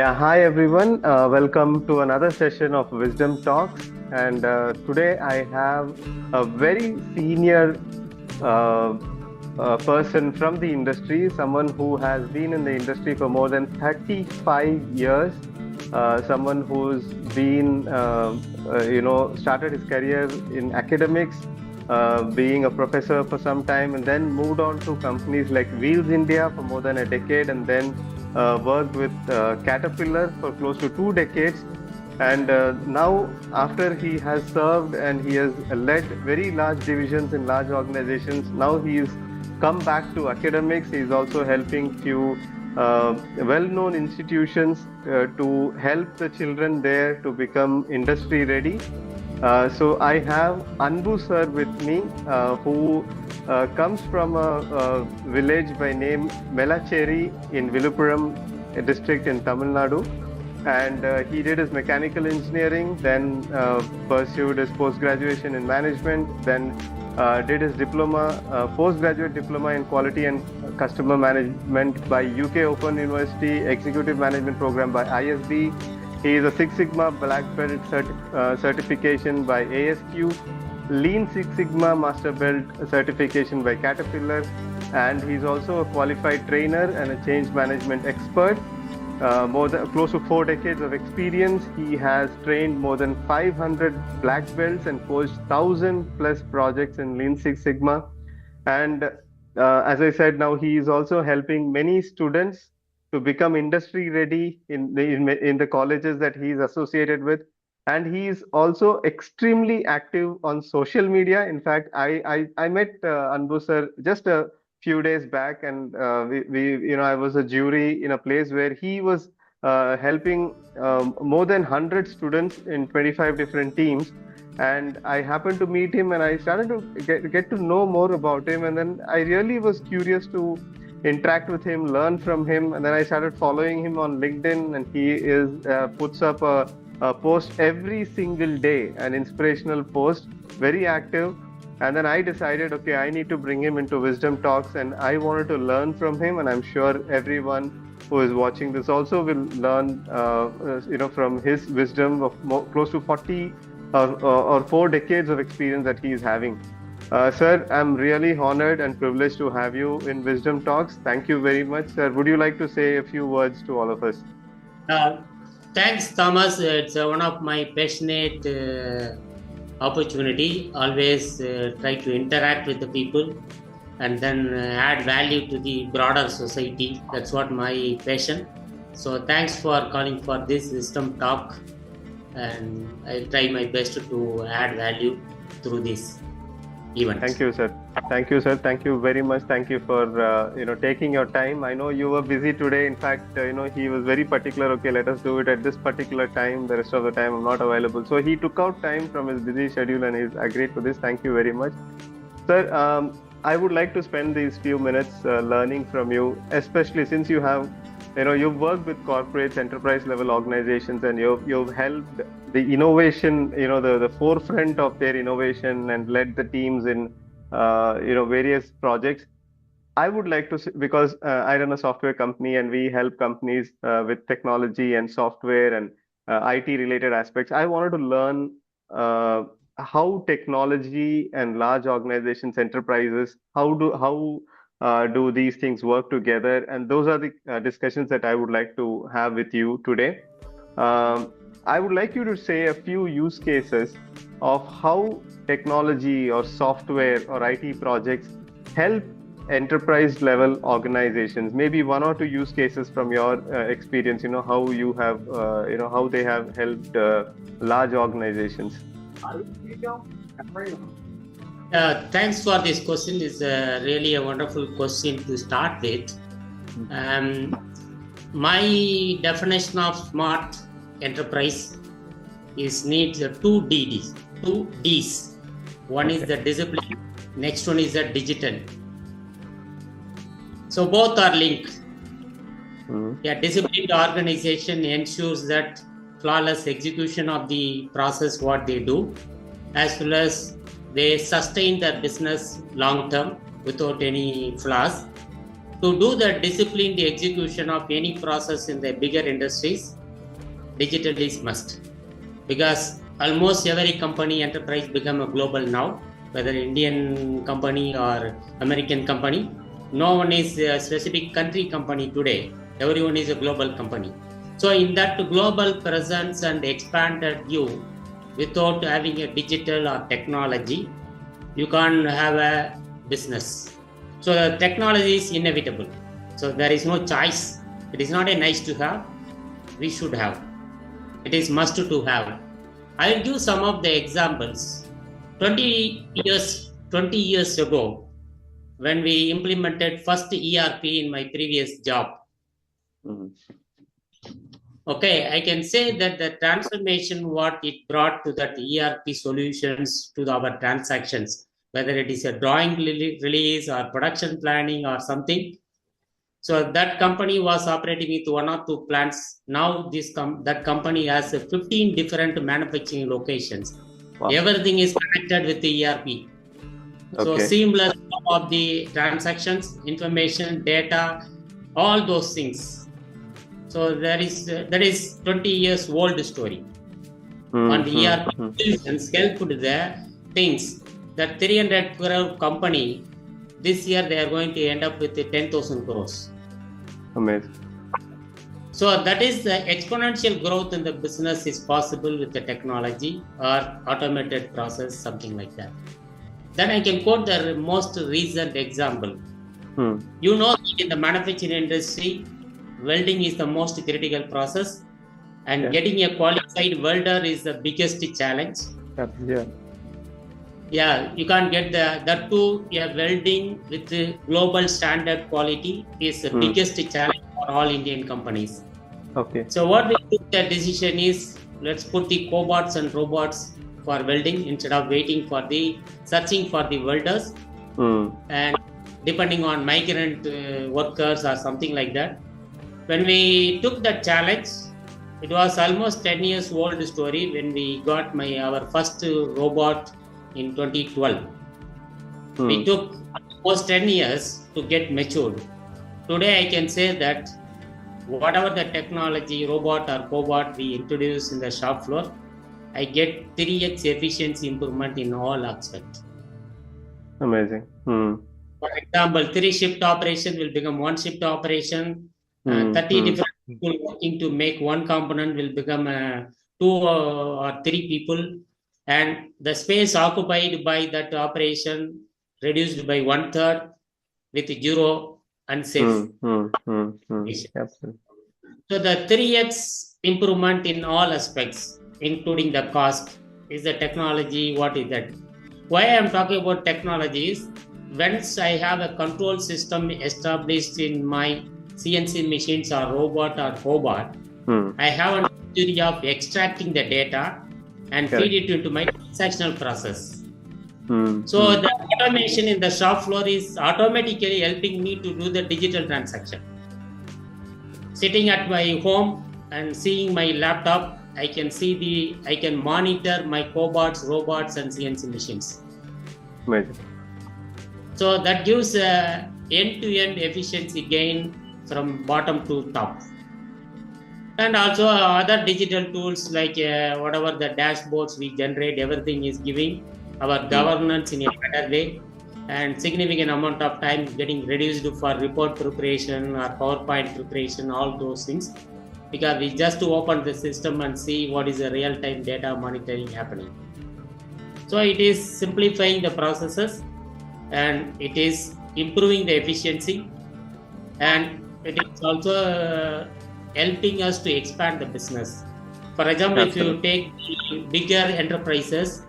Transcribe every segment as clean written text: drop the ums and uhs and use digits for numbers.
Yeah, hi everyone. Welcome to another session of Wisdom Talks. And today I have a very senior uh, person from the industry, someone who has been in the industry for more than 35 years, someone who's been, started his career in academics, being a professor for some time, and then moved on to companies like Wheels India for more than a decade, and then worked with Caterpillar for close to 2 decades. And now, after he has served and he has led very large divisions in large organizations, now he is come back to academics. He is also helping few well-known institutions to help the children there to become industry ready. So I have Anbu sir with me, who comes from a village by name Melacheri in Viluppuram district in Tamil Nadu. And he did his mechanical engineering, then pursued his post-graduation in management, then did his diploma, postgraduate diploma in quality and customer management by UK Open University, executive management program by ISB. He is a Six Sigma Black Belt certification by ASQ, Lean Six Sigma Master Belt certification by Caterpillar, and he's also a qualified trainer and a change management expert. More than close to 4 decades of experience. He has trained more than 500 black belts and coached 1,000+ projects in Lean Six Sigma. And as I said, now he is also helping many students to become industry ready in the colleges that he is associated with. And he is also extremely active on social media. In fact, I met Anbu sir just a few days back, and I was a jury in a place where he was helping more than 100 students in 25 different teams. And I happened to meet him, and I started to get to know more about him. And then I really was curious to interact with him, learn from him. And then I started following him on LinkedIn, and he is puts up a post every single day, an inspirational post, very active. And then I decided, okay, I need to bring him into Wisdom Talks, and I wanted to learn from him. And I'm sure everyone who is watching this also will learn, from his wisdom of close to 40 or 4 decades of experience that he is having. Sir, I'm really honored and privileged to have you in Wisdom Talks. Thank you very much, sir. Would you like to say a few words to all of us? Thanks, Thomas. It's one of my passionate opportunity. Always try to interact with the people and then add value to the broader society. That's what my passion. So thanks for calling for this Wisdom Talk, and I'll try my best to add value through this event. Thank you, sir. Thank you, sir. Thank you very much. Thank you for taking your time. I know you were busy today. In fact, he was very particular. Okay, let us do it at this particular time. The rest of the time I'm not available. So he took out time from his busy schedule and he's agreed to this. Thank you very much, sir. I would like to spend these few minutes learning from you, especially since you have, you've worked with corporates, enterprise level organizations, and you've helped the innovation, the forefront of their innovation, and led the teams in various projects. I would like to, because I run a software company and we help companies with technology and software and IT related aspects. I wanted to learn how technology and large organizations, enterprises, how do these things work together? And those are the discussions that I would like to have with you today. I would like you to say a few use cases of how technology or software or IT projects help enterprise level organizations. Maybe 1 or 2 use cases from your experience, how you have, how they have helped large organizations. Thanks for this question. It's really a wonderful question to start with. My definition of smart enterprise needs 2 Ds. One is the discipline, next one is the digital. So both are linked. A disciplined organization ensures that flawless execution of the process what they do, as well as they sustain their business long term without any flaws. To do the disciplined execution of any process in the bigger industries, digital is must, because almost every company enterprise become a global now, whether Indian company or American company. No one is a specific country company today. Everyone is a global company. So in that global presence and expanded view, without having a digital or technology, you can't have a business. So the technology is inevitable. So there is no choice. It is not a nice to have. We should have. It is must to have. I will give some of the examples. 20 years ago, when we implemented first ERP in my previous job. Mm-hmm. Okay, I can say that the transformation what it brought to that ERP solutions to our transactions, whether it is a drawing release or production planning or something. So that company was operating with 1 or 2 plants. Now that company has 15 different manufacturing locations. Wow. Everything is connected with the ERP. So seamless of the transactions, information, data, all those things. So that is 20 years old story. On the ERP solutions helped the things that 300 crore company, this year they are going to end up with 10,000 crores. Amazing. So that is the exponential growth in the business is possible with the technology or automated process, something like that. Then I can quote the most recent example. You know, in the manufacturing industry, welding is the most critical process, and getting a qualified welder is the biggest challenge. Yeah, you can't get that too. Welding with the global standard quality is the biggest challenge for all Indian companies. Okay. So what we took the decision is, let's put the cobots and robots for welding instead of searching for the welders and depending on migrant workers or something like that. When we took that challenge, it was almost 10 years old story when we got our first robot in 2012. We took almost 10 years to get matured. Today I can say that whatever the technology, robot or cobot we introduce in the shop floor, I get 3x efficiency improvement in all aspects. Amazing. For example, 3-shift operation will become 1-shift operation. 30 different people working to make one component will become 2 or 3 people, and the space occupied by that operation reduced by 1/3 with 0 unsafe. So the 3x improvement in all aspects, including the cost, is the technology. What is that? Why I am talking about technology is, once I have a control system established in my CNC machines or robot or cobot, I have an opportunity of extracting the data and feed it into my transactional process. So the automation in the shop floor is automatically helping me to do the digital transaction. Sitting at my home and seeing my laptop, I can monitor my cobots, robots and CNC machines. Amazing. So that gives a end-to-end efficiency gain from bottom to top. And also other digital tools like whatever the dashboards we generate, everything is giving our governance in a better way, and significant amount of time getting reduced for report preparation or PowerPoint preparation, all those things, because we just to open the system and see what is the real-time data monitoring happening. So it is simplifying the processes and it is improving the efficiency, and it is also helping us to expand the business. For example, if you take bigger enterprises,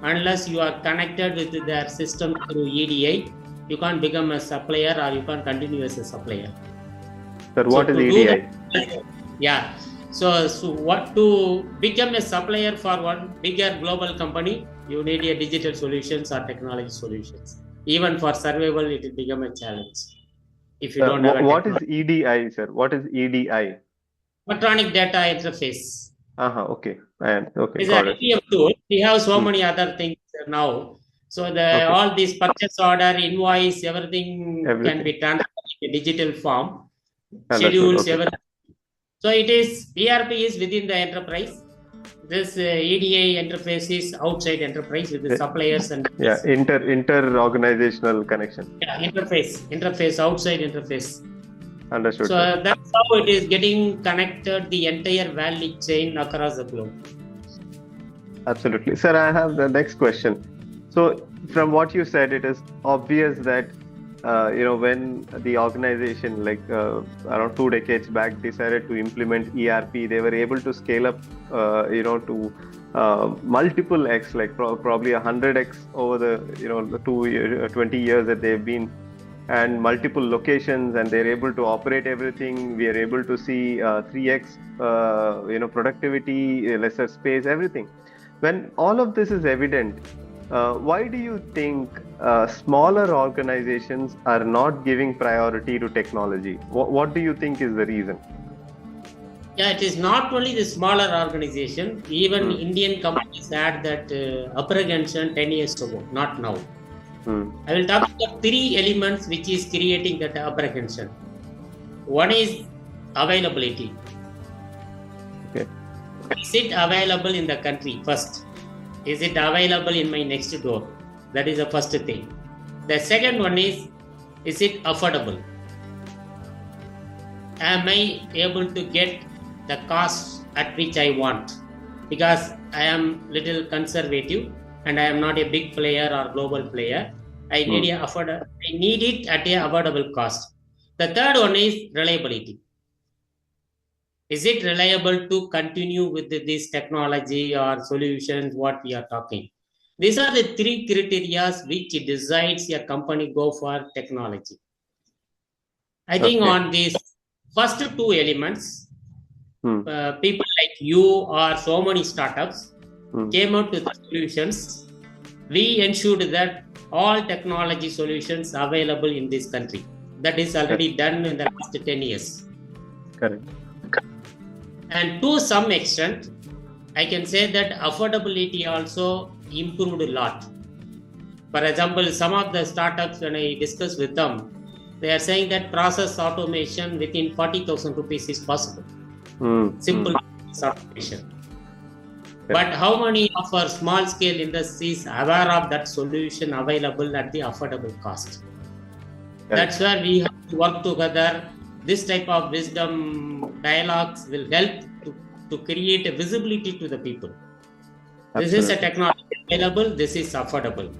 unless you are connected with their system through EDI, you can't become a supplier or you can't continue as a supplier. Sir, what is EDI? So what to become a supplier for one bigger global company, you need a digital solutions or technology solutions. Even for survival, it will become a challenge. If you don't have what is EDI, sir? What is EDI? Electronic data interface. Okay. Okay. It's an EDF tool. We have so many other things now. So all these purchase order, invoice, everything can be transferred in a digital form. Schedules, everything. So it is ERP is within the enterprise. This EDI interface is outside enterprise with the suppliers and inter organizational connection. interface outside interface. Understood, So sir. that's how it is getting connected the entire value chain across the globe. Absolutely, sir. I have the next question. So, from what you said, it is obvious that when the organization, like around 2 decades back, decided to implement ERP, they were able to scale up, to multiple X, like probably 100X over the 20 years that they've been, and multiple locations, and they're able to operate everything. We are able to see 3X, productivity, lesser space, everything. When all of this is evident, why do you think smaller organizations are not giving priority to technology? What do you think is the reason? Yeah, it is not only the smaller organization. Even Indian companies had that apprehension 10 years ago, not now. I will talk about 3 elements which is creating that apprehension. One is availability. Okay. Is it available in the country first? Is it available in my next door? That is the first thing. The second one is it affordable? Am I able to get the cost at which I want? Because I am little conservative and I am not a big player or global player. I need it at a affordable cost. The third one is reliability. Is it reliable to continue with this technology or solutions what we are talking? These are the 3 criteria which decides your company go for technology. I think on these first 2 elements, people like you or so many startups came out with solutions. We ensured that all technology solutions available in this country. That is already done in the last 10 years. Correct. And to some extent, I can say that affordability also improved a lot. For example, some of the startups, when I discuss with them, they are saying that process automation within 40,000 rupees is possible. Simple automation. But how many of our small scale industries are aware of that solution available at the affordable cost? That's where we have to work together. This type of wisdom dialogues will help to create a visibility to the people. Absolutely. This is a technology available, this is affordable.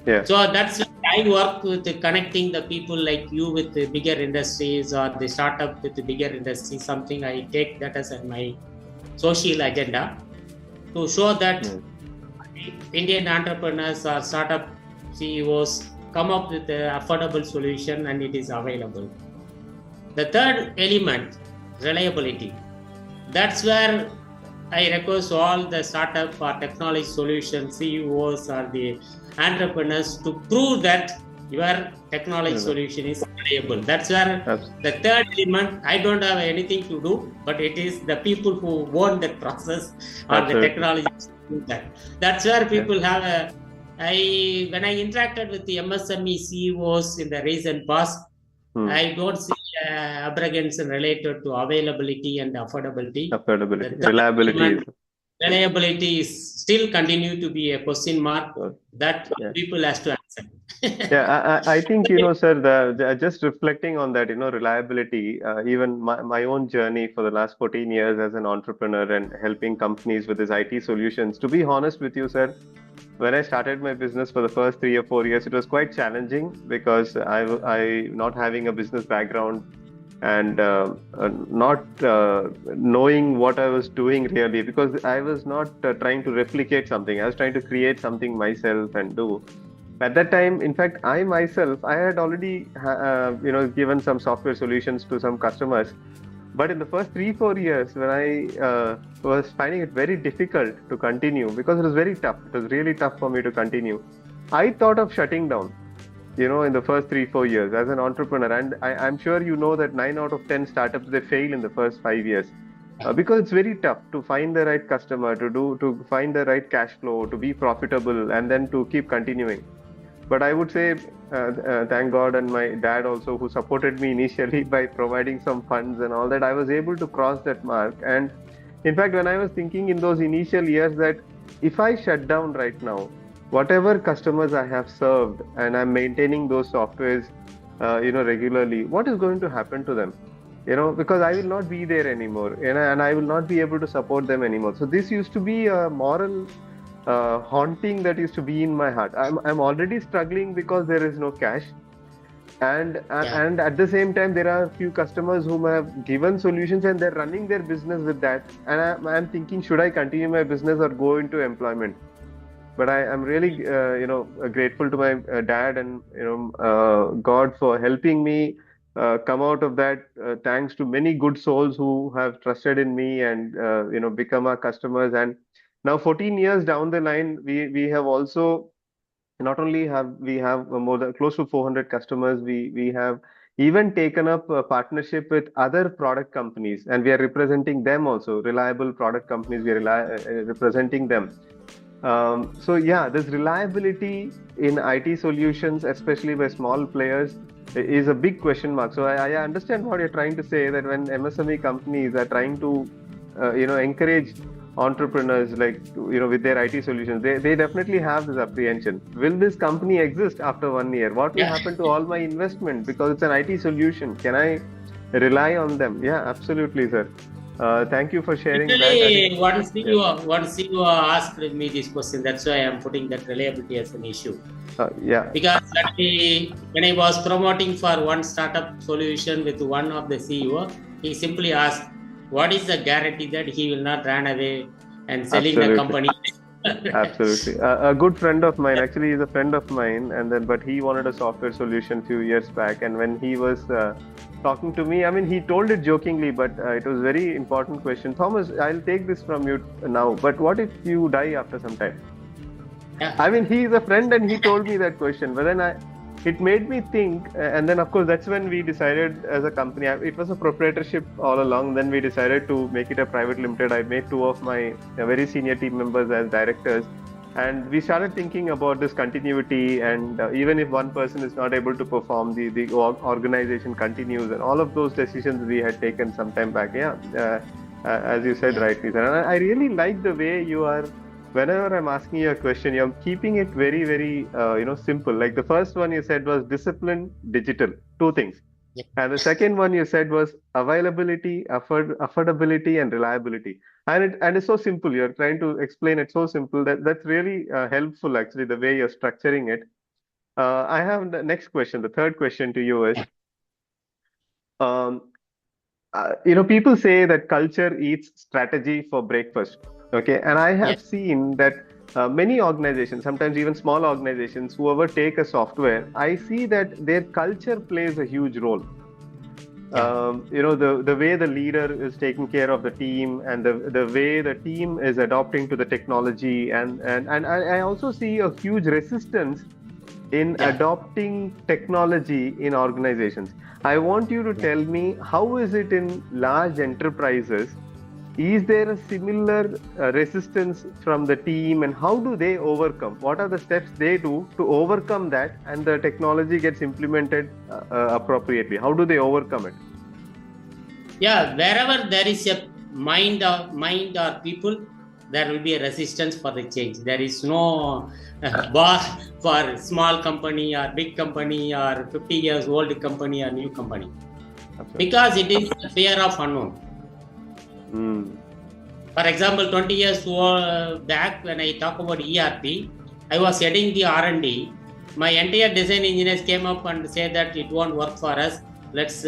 Yeah. So that's why I work with connecting the people like you with the bigger industries or the startup with the bigger industries. Something I take that as my social agenda to show that Indian entrepreneurs or startup CEOs come up with an affordable solution and it is available. The third element, reliability. That's where I request all the startup or technology solution CEOs or the entrepreneurs to prove that your technology solution is reliable. That's where the third element, I don't have anything to do, but it is the people who own the process or the technology to do that. That's where people have when I interacted with the MSME CEOs in the recent past, I don't see apprehension related to availability and affordability. Reliability is still continue to be a question mark that people has to answer. I think, sir, just reflecting on that, reliability, even my own journey for the last 14 years as an entrepreneur and helping companies with these IT solutions. To be honest with you, sir, when I started my business for the first 3 or 4 years, it was quite challenging because I not having a business background and not knowing what I was doing really, because I was not trying to replicate something. I was trying to create something myself and do. At that time, in fact, I had already given some software solutions to some customers. But in the first 3-4 years, when I was finding it very difficult to continue because it was very tough. It was really tough for me to continue. I thought of shutting down, in the first 3-4 years as an entrepreneur. And I'm sure you know that 9 out of 10 startups, they fail in the first 5 years. Because it's very tough to find the right customer, to find the right cash flow, to be profitable, and then to keep continuing. But I would say, thank God and my dad also, who supported me initially by providing some funds and all that, I was able to cross that mark. And in fact, when I was thinking in those initial years that if I shut down right now, whatever customers I have served and I'm maintaining those softwares, regularly, what is going to happen to them? Because I will not be there anymore, and I will not be able to support them anymore. So this used to be a moral haunting that used to be in my heart. I'm already struggling because there is no cash, and Yeah. and at the same time there are a few customers whom I have given solutions and they're running their business with that. And I'm thinking, should I continue my business or go into employment? But I'm really grateful to my dad and God for helping me come out of that, thanks to many good souls who have trusted in me and become our customers. And now 14 years down the line, we have also not only have we have more than close to 400 customers, we have even taken up a partnership with other product companies, and we are representing them also, reliable product companies. We are representing them. So yeah, this reliability in IT solutions, especially by small players, is a big question mark. So I understand what you're trying to say, that when MSME companies are trying to, encourage entrepreneurs like, with their IT solutions, they definitely have this apprehension. Will this company exist after 1 year? What will Yeah. happen to all my investment? Because it's an IT solution. Can I rely on them? Yeah, absolutely, sir. Thank you for sharing that. I think, Literally, yeah, one CEO asked me this question. That's why I'm putting that reliability as an issue. yeah, Because when I was promoting for one startup solution with one of the CEO, he simply asked, "What is the guarantee that he will not run away and selling the absolutely. company?" Absolutely. A good friend of mine, actually, is a friend of mine, and then but he wanted a software solution few years back, and when he was talking to me, I mean, he told it jokingly, but it was very important question. Thomas, I'll take this from you now, but what if you die after some time? Yeah, I mean, he is a friend, and he told me that question, but then it made me think, and then of course that's when we decided as a company. It was a proprietorship all along. Then we decided to make it a private limited. I made two of my very senior team members as directors, and we started thinking about this continuity. And even if one person is not able to perform, the organization continues, and all of those decisions we had taken some time back. Yeah, as you said yeah, rightly, sir. And I really like the way you are, whenever I'm asking you a question, you're keeping it very, very, simple. Like the first one you said was discipline, digital, two things. yeah, And the second one you said was availability, affordability, and reliability. And it's so simple. You're trying to explain it so simple that that's really helpful. Actually, the way you're structuring it. I have the next question. The third question to you is, um, people say that culture eats strategy for breakfast. Okay, and I yeah, have seen that many organizations, sometimes even small organizations, whoever take a software, I see that their culture plays a huge role. yeah, The way the leader is taking care of the team, and the way the team is adopting to the technology, and I also see a huge resistance in yeah, adopting technology in organizations. I want you to yeah. tell me, how is it in large enterprises? Is there a similar resistance from the team, and how do they overcome? What are the steps they do to overcome that, and the technology gets implemented appropriately? How do they overcome it? Yeah, wherever there is a mind or people, there will be a resistance for the change. There is no bar for small company or big company or 50 years old company or new company, Absolutely. because it is the fear of unknown. Mm. For example, 20 years back, when I talk about ERP, I was heading the R&D. My entire design engineers came up and said that it won't work for us. Let's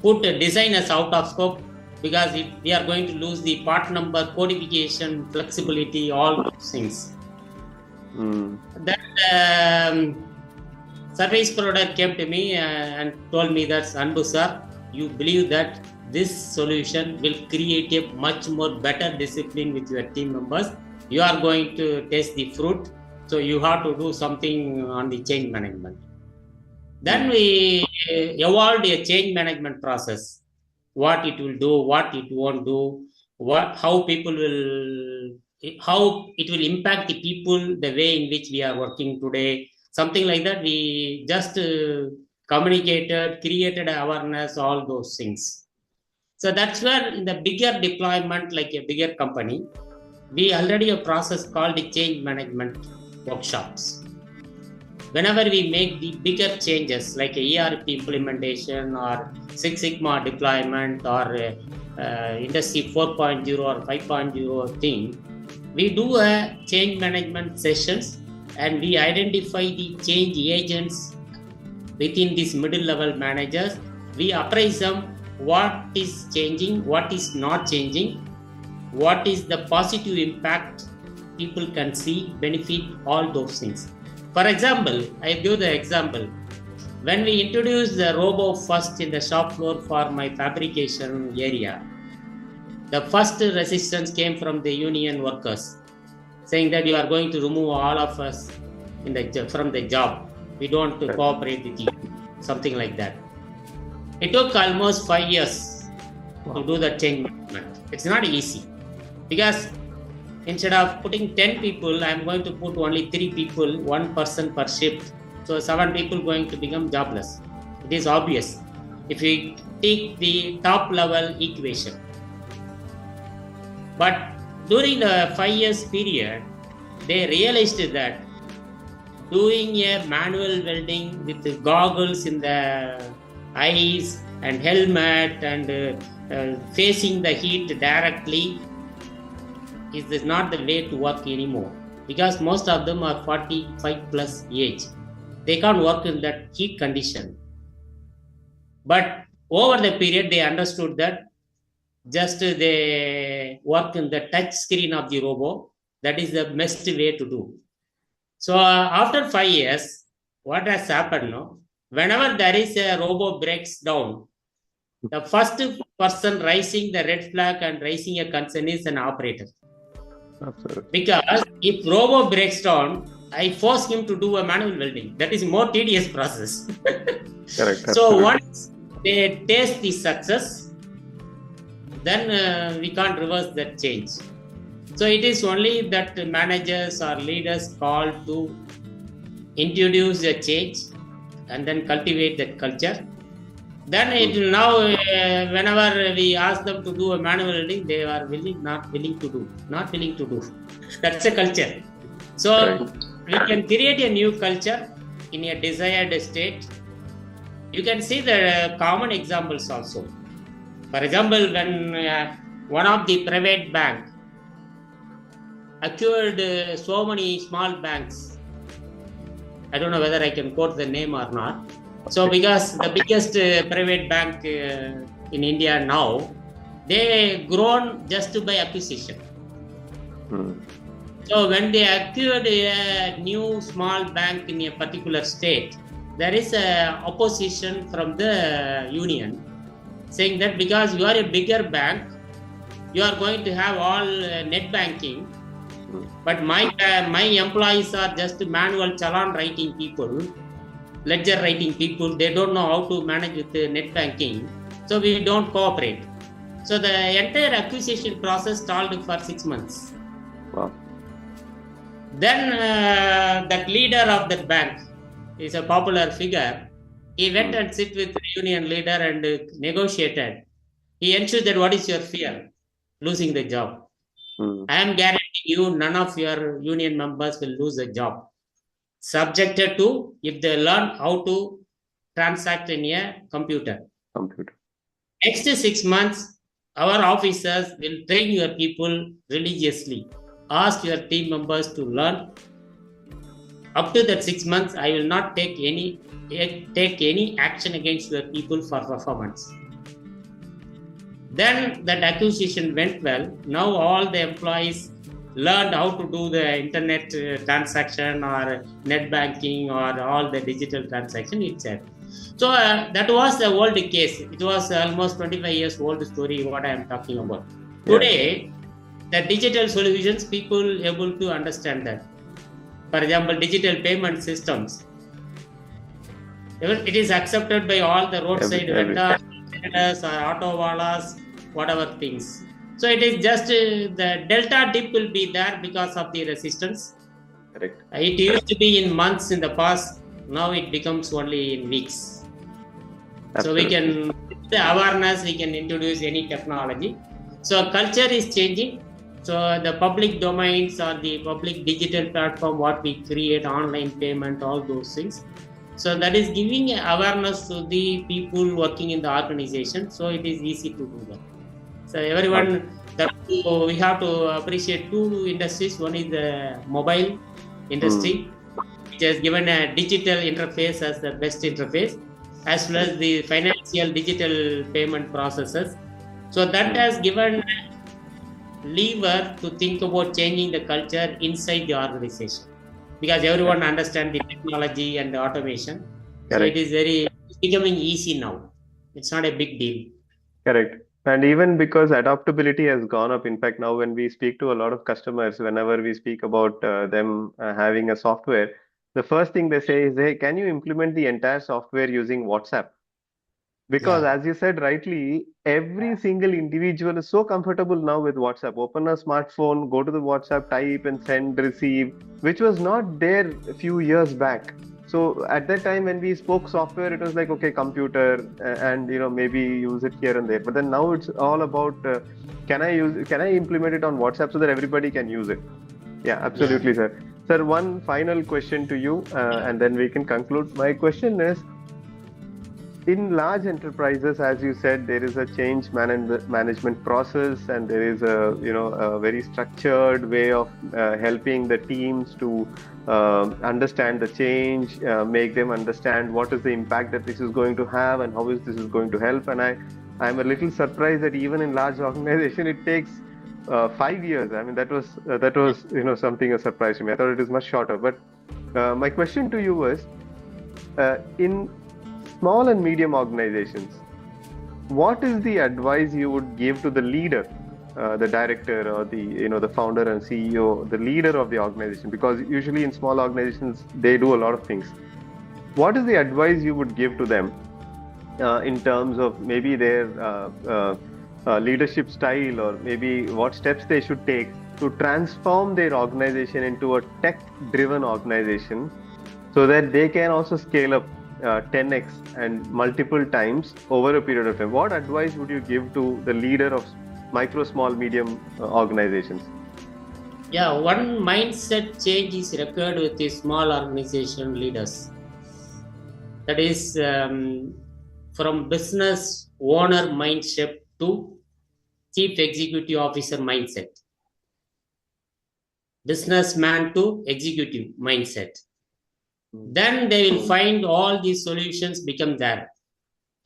put design as out of scope, because we are going to lose the part number, codification, flexibility, all those things. Mm. Then service provider came to me and told me that, Anbu sir, you believe that this solution will create a much more better discipline with your team members. You are going to taste the fruit, so you have to do something on the change management. Then Mm. we evolved a change management process. What it will do, what it won't do, how it will impact the people, the way in which we are working today, something like that. We just communicated, created awareness, all those things. So that's where in the bigger deployment, like a bigger company, we already a process called the change management workshops. Whenever we make the bigger changes like a ERP implementation or Six Sigma deployment or Industry 4.0 or 5.0 thing, we do a change management sessions and we identify the change agents within these middle level managers. We appraise them what is changing, what is not changing, what is the positive impact people can see, benefit, all those things. For example, I give the example. When we introduced the robo first in the shop floor for my fabrication area, the first resistance came from the union workers, saying that you are going to remove all of us from the job. We don't cooperate with you, something like that. It took almost 5 years to do the change management. It's not easy because instead of putting 10 people, I'm going to put only 3 people, 1 person per shift. So 7 people going to become jobless. It is obvious if we take the top level equation. But during the 5 years period, they realized that doing a manual welding with the goggles in the eyes and helmet and facing the heat directly is not the way to work anymore, because most of them are 45 plus age. They can't work in that heat condition. But over the period, they understood that just they work in the touch screen of the robot. That is the best way to do. So after 5 years, what has happened now? Whenever there is a robot breaks down, the first person raising the red flag and raising a concern is an operator. Absolutely. Because if robot breaks down, I force him to do a manual welding. That is a more tedious process. Correct. So once they taste the success, then we can't reverse that change. So it is only that managers or leaders called to introduce the change and then cultivate that culture. Then it will now, whenever we ask them to do a manual welding, they are not willing to do. That's a culture. So we can create a new culture in a desired state. You can see the common examples also. For example, when one of the private bank acquired so many small banks, I don't know whether I can quote the name or not. So because the biggest private bank in India now, they grown just by acquisition. So when they acquired a new small bank in a particular state, there is a opposition from the union saying that because you are a bigger bank, you are going to have all net banking, but my employees are just manual challan writing people, ledger writing people. They don't know how to manage with the net banking, so we don't cooperate. So the entire acquisition process stalled for 6 months. Wow. Then that leader of that bank is a popular figure. He went and sit with the union leader and negotiated. He ensured that what is your fear? Losing the job. I am guaranteeing you none of your union members will lose a job. Subjected to if they learn how to transact in a computer. Next 6 months, our officers will train your people religiously. Ask your team members to learn. Up to that 6 months, I will not take any action against your people for performance. Then that acquisition went well. Now all the employees learned how to do the internet transaction or net banking or all the digital transaction itself. So that was the old case. It was almost 25 years old story what I am talking about. Today, the digital solutions, people able to understand that. For example, digital payment systems. It is accepted by all the roadside vendors or auto wallas, whatever things. So it is just the delta dip will be there because of the resistance. Correct. It used to be in months in the past. Now it becomes only in weeks. So we Absolutely. can, with the awareness, we can introduce any technology. So culture is changing. So the public domains or the public digital platform, what we create, online payment, all those things. So that is giving awareness to the people working in the organization. So it is easy to do that. So Got everyone, that we have to appreciate two industries. One is the mobile industry, which has given a digital interface as the best interface, as well as the financial digital payment processes. So that has given lever to think about changing the culture inside the organization, because everyone understands the technology and the automation. So it Correct. is it's becoming easy now. It's not a big deal. Correct. And even because adaptability has gone up, in fact, now when we speak to a lot of customers, whenever we speak about them having a software, the first thing they say is, hey, can you implement the entire software using WhatsApp? Because Yeah. as you said rightly, every single individual is so comfortable now with WhatsApp. Open a smartphone, go to the WhatsApp, type and send, receive, which was not there a few years back. So at that time when we spoke software, it was like, okay, computer, and maybe use it here and there. But then now it's all about, can I implement it on WhatsApp so that everybody can use it? Yeah, Yeah. absolutely, sir. Sir, one final question to you, and then we can conclude. My question is, in large enterprises, as you said, there is a change management process, and there is a very structured way of helping the teams to understand the change, make them understand what is the impact that this is going to have and how is this is going to help. And I'm a little surprised that even in large organization it takes 5 years. I mean, that was something a surprise to me. I thought it is much shorter. But my question to you is, in small and medium organizations, what is the advice you would give to the leader, the director, or the founder and CEO, the leader of the organization? Because usually in small organizations they do a lot of things. What is the advice you would give to them in terms of maybe their leadership style, or maybe what steps they should take to transform their organization into a tech-driven organization, so that they can also scale up 10x and multiple times over a period of time? What advice would you give to the leader of micro, small, medium organizations? Yeah, one mindset change is required with the small organization leaders. That is from business owner mindset to chief executive officer mindset, businessman to executive mindset. Then they will find all these solutions become there.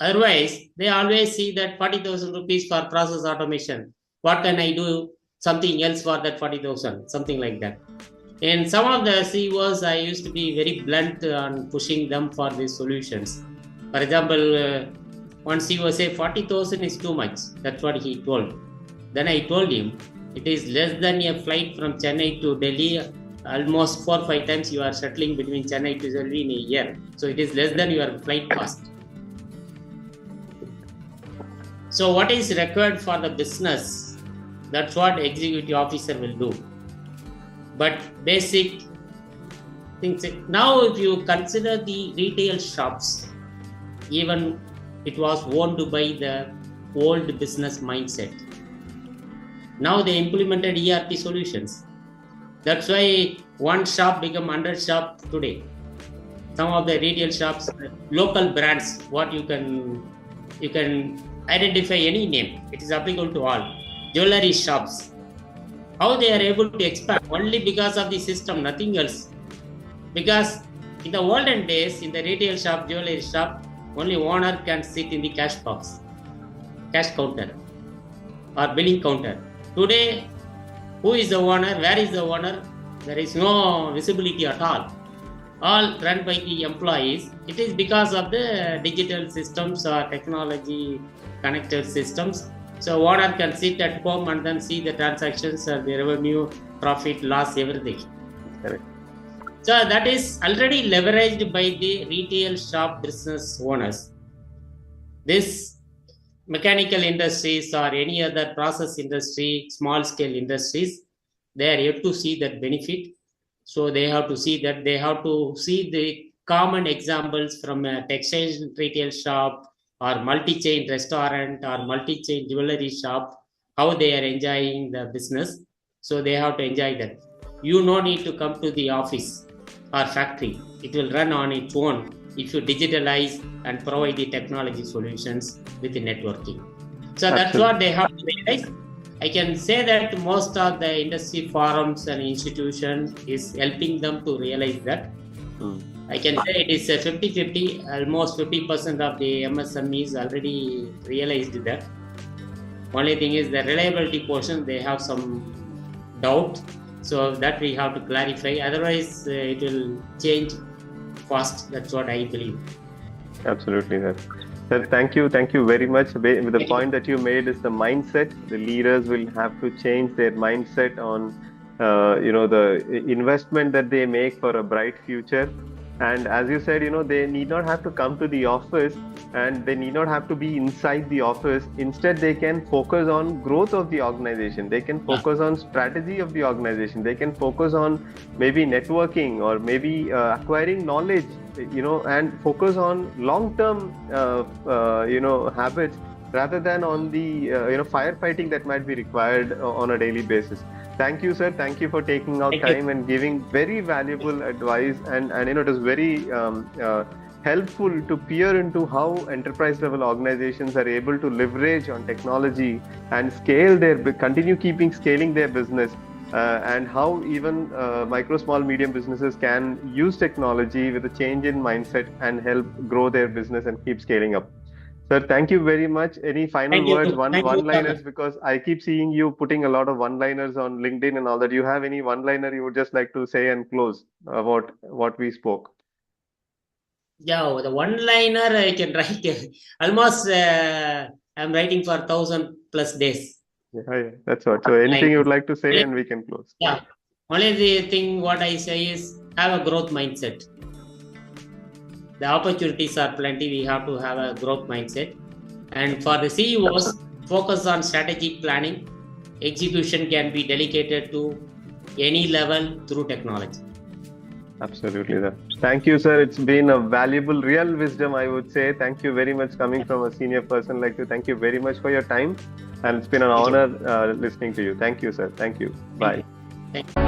Otherwise, they always see that 40,000 rupees for process automation. What can I do? Something else for that 40,000, something like that. In some of the CEOs, I used to be very blunt on pushing them for these solutions. For example, one CEO say 40,000 is too much. That's what he told. Then I told him, it is less than a flight from Chennai to Delhi. Almost 4 or 5 times you are settling between Chennai to Delhi in a year. So it is less than your flight cost. So what is required for the business? That's what executive officer will do. But basic things. Now, if you consider the retail shops, even it was owned by the old business mindset. Now they implemented ERP solutions. That's why one shop become 100 shop today. Some of the retail shops, local brands, what you can identify any name. It is applicable to all. Jewelry shops. How they are able to expand? Only because of the system, nothing else. Because in the olden days, in the retail shop, jewelry shop, only owner can sit in the cash box, cash counter, or billing counter. Today, who is the owner? Where is the owner? There is no visibility at all. All run by the employees. It is because of the digital systems or technology connected systems. So owner can sit at home and then see the transactions, the revenue, profit, loss, everything. Correct. So that is already leveraged by the retail shop business owners. This mechanical industries or any other process industry, small scale industries, they are yet to see that benefit. So they have to see that. They have to see the common examples from a textile retail shop or multi-chain restaurant or multi-chain jewelry shop, how they are enjoying the business. So they have to enjoy that. You no need to come to the office or factory. It will run on its own if you digitalize and provide the technology solutions with the networking. So that's what they have to realize. I can say that most of the industry forums and institutions is helping them to realize that. I can say it is a 50-50. Almost 50% of the MSMEs already realized that. Only thing is the reliability portion, they have some doubt. So that we have to clarify. Otherwise, it will change fast. That's what I believe. Absolutely, sir. Sir, thank you very much. The point that you made is the mindset. The leaders will have to change their mindset on, the investment that they make for a bright future. And as you said, they need not have to come to the office, and they need not have to be inside the office. Instead, they can focus on growth of the organization. They can focus on strategy of the organization. They can focus on maybe networking or maybe acquiring knowledge, and focus on long-term, habits rather than on the, firefighting that might be required on a daily basis. Thank you, sir. Thank you for taking out time and giving very valuable advice. And it is very helpful to peer into how enterprise level organizations are able to leverage on technology and continue scaling their business. And how even micro, small, medium businesses can use technology with a change in mindset and help grow their business and keep scaling up. Sir, thank you very much. Any final words, one-liners? Because I keep seeing you putting a lot of one-liners on LinkedIn and all that. Do you have any one-liner you would just like to say and close about what we spoke? Yeah, the one-liner I can write. Almost, I'm writing for 1,000+ days. Yeah, that's what. So anything you would like to say and we can close. Yeah. Only the thing what I say is have a growth mindset. The opportunities are plenty. We have to have a growth mindset. And for the CEOs, focus on strategic planning. Execution can be delegated to any level through technology. Absolutely, sir. Thank you, sir. It's been a valuable, real wisdom, I would say. Thank you very much coming from a senior person like you. Thank you very much for your time. And it's been an honor listening to you. Thank you, sir. Thank you. Bye. Thank you.